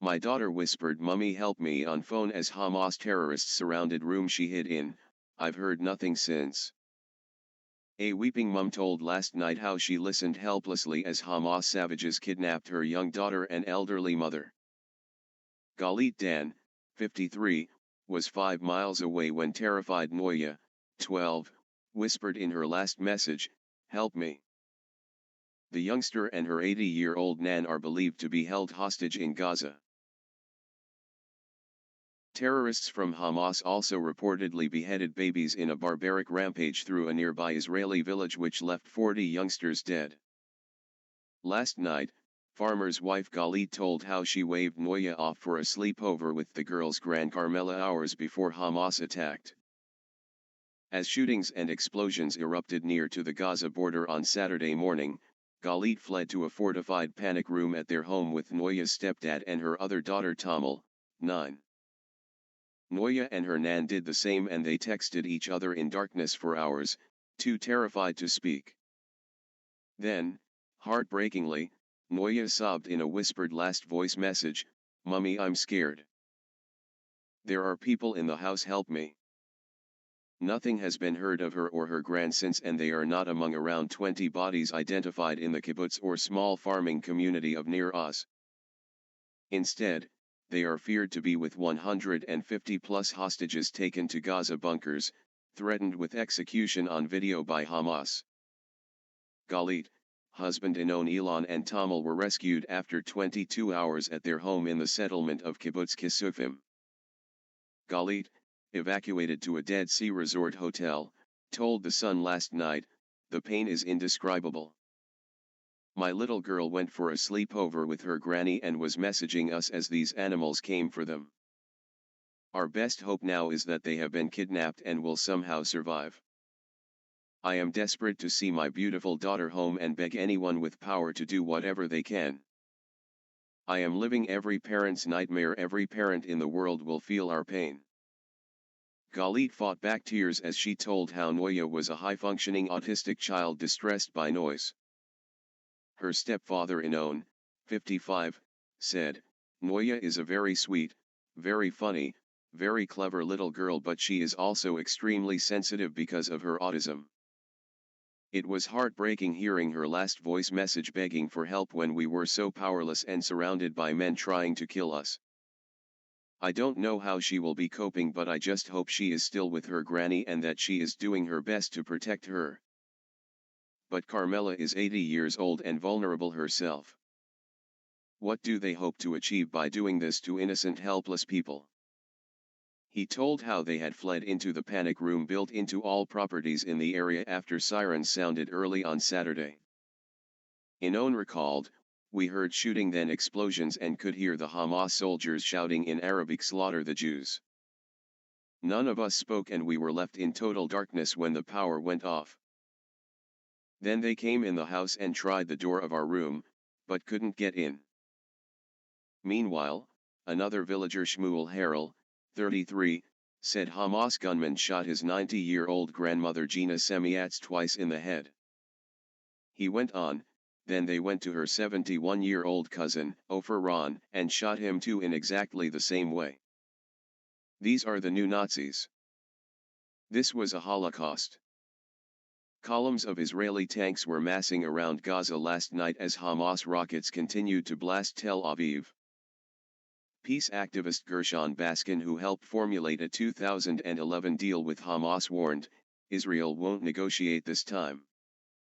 My daughter whispered, "Mummy, help me," on phone as Hamas terrorists surrounded room she hid in. "I've heard nothing since." A weeping mum told last night how she listened helplessly as Hamas savages kidnapped her young daughter and elderly mother. Galit Dan, 53, was 5 miles away when terrified Noya, 12, whispered in her last message, "Help me." The youngster and her 80-year-old nan are believed to be held hostage in Gaza. Terrorists from Hamas also reportedly beheaded babies in a barbaric rampage through a nearby Israeli village which left 40 youngsters dead. Last night, farmer's wife Galit told how she waved Noya off for a sleepover with the girl's grand Carmela hours before Hamas attacked. As shootings and explosions erupted near to the Gaza border on Saturday morning, Galit fled to a fortified panic room at their home with Noya's stepdad and her other daughter Tamal, 9. Noya and her nan did the same, and they texted each other in darkness for hours, too terrified to speak. Then, heartbreakingly, Noya sobbed in a whispered last voice message, "Mummy, I'm scared. There are people in the house, help me." Nothing has been heard of her or her grand since, and they are not among around 20 bodies identified in the kibbutz or small farming community of Nir Oz. Instead, they are feared to be with 150+ hostages taken to Gaza bunkers, threatened with execution on video by Hamas. Galit, husband Inon Elon and Tamal were rescued after 22 hours at their home in the settlement of Kibbutz Kisufim. Galit, evacuated to a Dead Sea Resort hotel, told The Sun last night, "The pain is indescribable. My little girl went for a sleepover with her granny and was messaging us as these animals came for them. Our best hope now is that they have been kidnapped and will somehow survive. I am desperate to see my beautiful daughter home and beg anyone with power to do whatever they can. I am living every parent's nightmare. Every parent in the world will feel our pain." Galit fought back tears as she told how Noya was a high-functioning autistic child distressed by noise. Her stepfather Inon, 55, said, "Noya is a very sweet, very funny, very clever little girl, but she is also extremely sensitive because of her autism. It was heartbreaking hearing her last voice message begging for help when we were so powerless and surrounded by men trying to kill us. I don't know how she will be coping, but I just hope she is still with her granny and that she is doing her best to protect her. But Carmela is 80 years old and vulnerable herself. What do they hope to achieve by doing this to innocent, helpless people?" He told how they had fled into the panic room built into all properties in the area after sirens sounded early on Saturday. Inon recalled, "We heard shooting, then explosions, and could hear the Hamas soldiers shouting in Arabic, 'Slaughter the Jews.' None of us spoke and we were left in total darkness when the power went off. Then they came in the house and tried the door of our room, but couldn't get in." Meanwhile, another villager, Shmuel Harel, 33, said Hamas gunmen shot his 90-year-old grandmother Gina Semiatz twice in the head. He went on, "Then they went to her 71-year-old cousin, Ofer Ron, and shot him too in exactly the same way. These are the new Nazis. This was a Holocaust." Columns of Israeli tanks were massing around Gaza last night as Hamas rockets continued to blast Tel Aviv. Peace activist Gershon Baskin, who helped formulate a 2011 deal with Hamas, warned, "Israel won't negotiate this time.